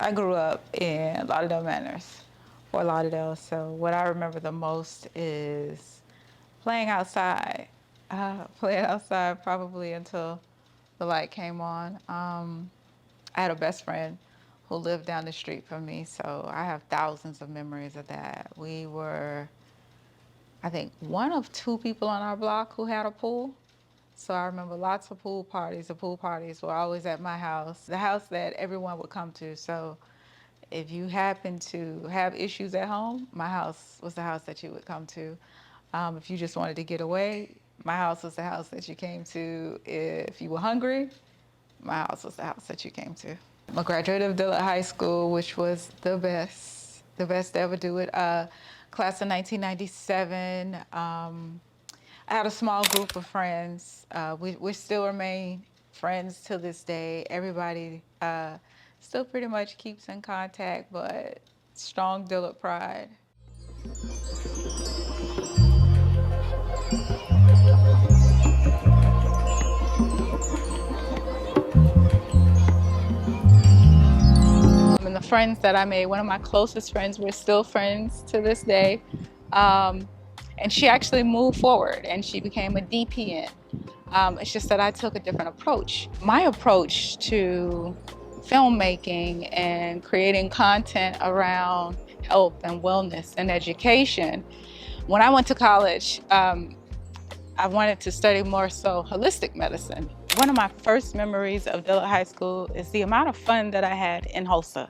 I grew up in Lauderdale Manors, Fort Lauderdale. So what I remember the most is playing outside. Playing outside probably until the light came on. I had a best friend who lived down the street from me, so I have thousands of memories of that. We were, I think, one of two people on our block who had a pool. So I remember lots of pool parties. The pool parties were always at my house, the house that everyone would come to. So if you happen to have issues at home, my house was the house that you would come to. If you just wanted to get away, my house was the house that you came to. If you were hungry, my house was the house that you came to. I'm a graduate of Dillard High School, which was the best to ever do it. Class of 1997. I had a small group of friends. We still remain friends to this day. Everybody still pretty much keeps in contact, but strong Dillard pride. And the friends that I made, one of my closest friends, we're still friends to this day. And she actually moved forward and she became a DPN. It's just that I took a different approach. My approach to filmmaking and creating content around health and wellness and education, when I went to college, I wanted to study more so holistic medicine. One of my first memories of Dillard High School is the amount of fun that I had in H.A.C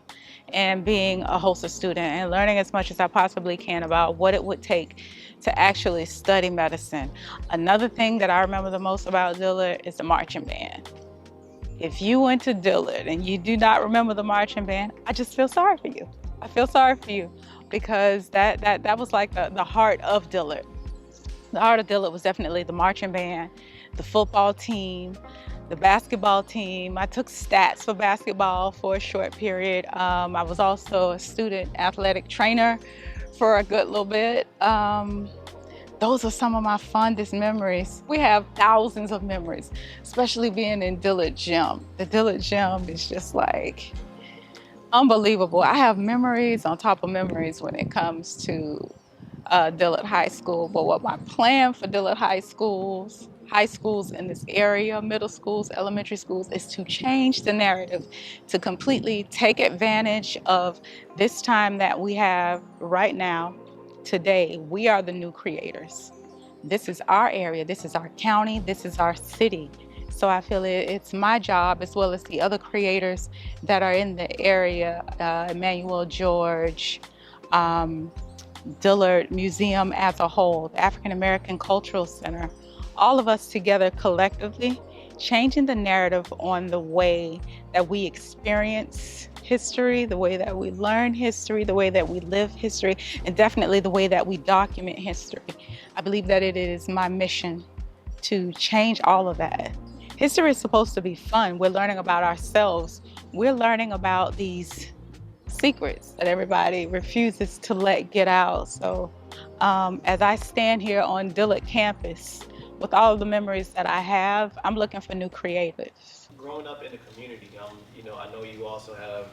and being a H.A.C student and learning as much as I possibly can about what it would take to actually study medicine. Another thing that I remember the most about Dillard is the marching band. If you went to Dillard and you do not remember the marching band, I just feel sorry for you. I feel sorry for you because that was like the heart of Dillard. The heart of Dillard was definitely the marching band, the football team, the basketball team. I took stats for basketball for a short period. I was also a student athletic trainer for a good little bit. Those are some of my fondest memories. We have thousands of memories, especially being in Dillard Gym. The Dillard Gym is just like unbelievable. I have memories on top of memories when it comes to Dillard High School. But what my plan for Dillard high schools in this area, middle schools, elementary schools, is to change the narrative, to completely take advantage of this time that we have right now. Today, we are the new creators. This is our area, this is our county, this is our city. So I feel it's my job, as well as the other creators that are in the area, Emmanuel George, Dillard Museum as a whole, the African American Cultural Center, all of us together collectively, changing the narrative on the way that we experience history, the way that we learn history, the way that we live history, and definitely the way that we document history. I believe that it is my mission to change all of that. History is supposed to be fun. We're learning about ourselves. We're learning about these secrets that everybody refuses to let get out. So as I stand here on Dillard campus, with all of the memories that I have, I'm looking for new creatives. Growing up in the community, I know you also have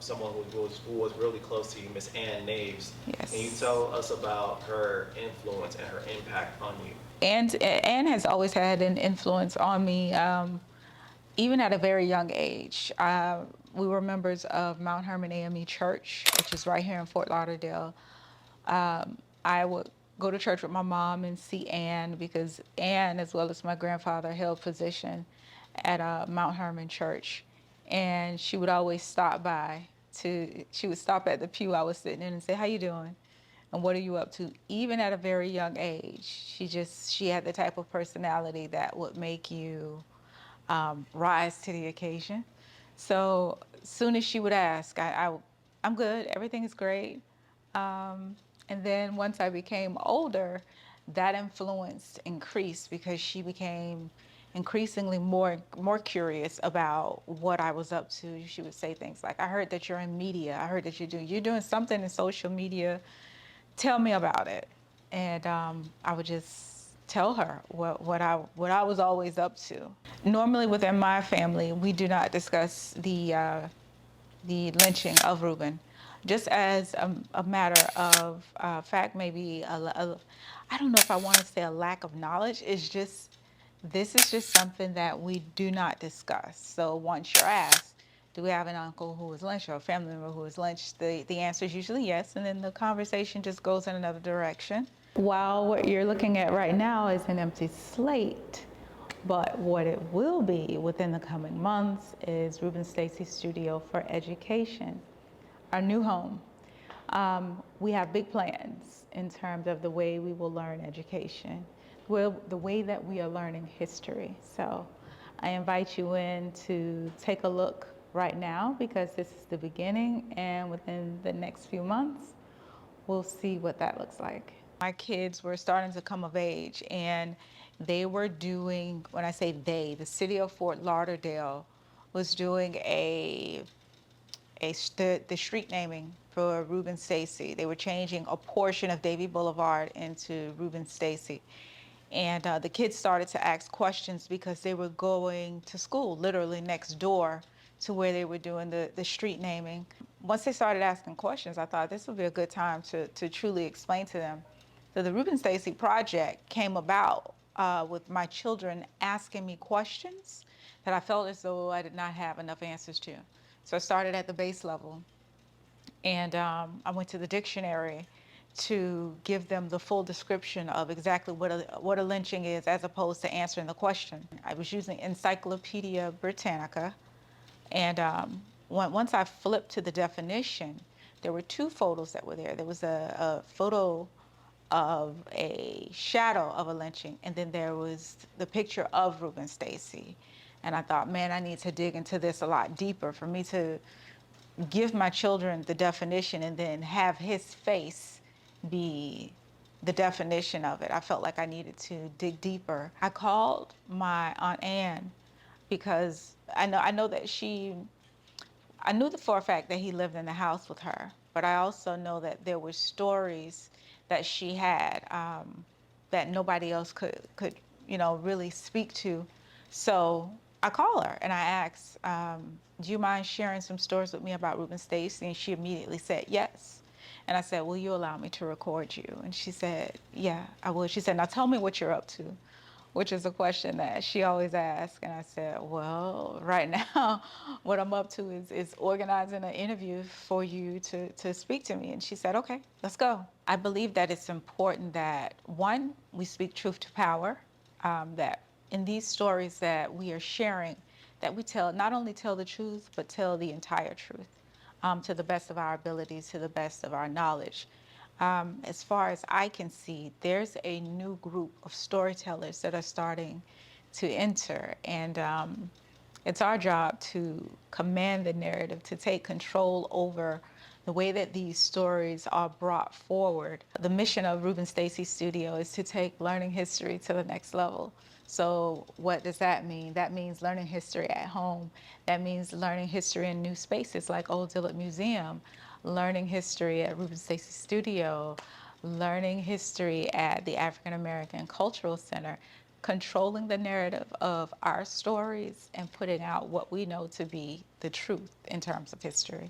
someone who was really close to you, Miss Ann Naves. Yes. Can you tell us about her influence and her impact on you? And Anne has always had an influence on me, even at a very young age. We were members of Mount Hermon AME Church, which is right here in Fort Lauderdale. I would go to church with my mom and see Anne because Anne, as well as my grandfather, held position at Mount Hermon Church. And she would always stop by she would stop at the pew I was sitting in and say, "How you doing? And what are you up to?" Even at a very young age, she had the type of personality that would make you rise to the occasion. So as soon as she would ask, I'm good, everything is great. And then once I became older, that influence increased because she became increasingly more curious about what I was up to. She would say things like, "I heard that you're in media. I heard that you're doing something in social media. Tell me about it." And I would just tell her what I was always up to. Normally within my family, we do not discuss the lynching of Rubin. Just as a matter of fact, maybe I don't know if I want to say a lack of knowledge. It's just, this is just something that we do not discuss. So once you're asked, do we have an uncle who was lynched or a family member who was lynched, the answer is usually yes, and then the conversation just goes in another direction. While what you're looking at right now is an empty slate, but what it will be within the coming months is Rubin Stacy Studio for Education, our new home. We have big plans in terms of the way we will learn education, the way that we are learning history. So I invite you in to take a look right now, because this is the beginning, and within the next few months, we'll see what that looks like. My kids were starting to come of age, and they were doing, when I say they, the city of Fort Lauderdale was doing the street naming for Rubin Stacy. They were changing a portion of Davie Boulevard into Rubin Stacy. And the kids started to ask questions because they were going to school literally next door to where they were doing the street naming. Once they started asking questions, I thought this would be a good time to truly explain to them. So the Rubin Stacy project came about with my children asking me questions that I felt as though I did not have enough answers to. So I started at the base level, and I went to the dictionary to give them the full description of exactly what a lynching is, as opposed to answering the question. I was using Encyclopedia Britannica, and once I flipped to the definition, there were two photos that were there. There was a photo of a shadow of a lynching, and then there was the picture of Rubin Stacy. And I thought, man, I need to dig into this a lot deeper for me to give my children the definition and then have his face be the definition of it. I felt like I needed to dig deeper. I called my Aunt Anne because I know that I knew for a fact that he lived in the house with her, but I also know that there were stories that she had that nobody else could really speak to. So I call her and I asked, do you mind sharing some stories with me about Rubin Stacy? And she immediately said yes. And I said, will you allow me to record you? And she said, yeah, I would. She said, now tell me what you're up to, which is a question that she always asks. And I said, well, right now, what I'm up to is organizing an interview for you to speak to me. And she said, okay, let's go. I believe that it's important that, one, we speak truth to power, that in these stories that we are sharing, that we not only tell the truth, but tell the entire truth, to the best of our abilities, to the best of our knowledge. As far as I can see, there's a new group of storytellers that are starting to enter, and it's our job to command the narrative, to take control over the way that these stories are brought forward. The mission of Rubin Stacy Studio is to take learning history to the next level. So what does that mean? That means learning history at home. That means learning history in new spaces like Old Dillard Museum, learning history at Rubin Stacy Studio, learning history at the African American Cultural Center, controlling the narrative of our stories and putting out what we know to be the truth in terms of history.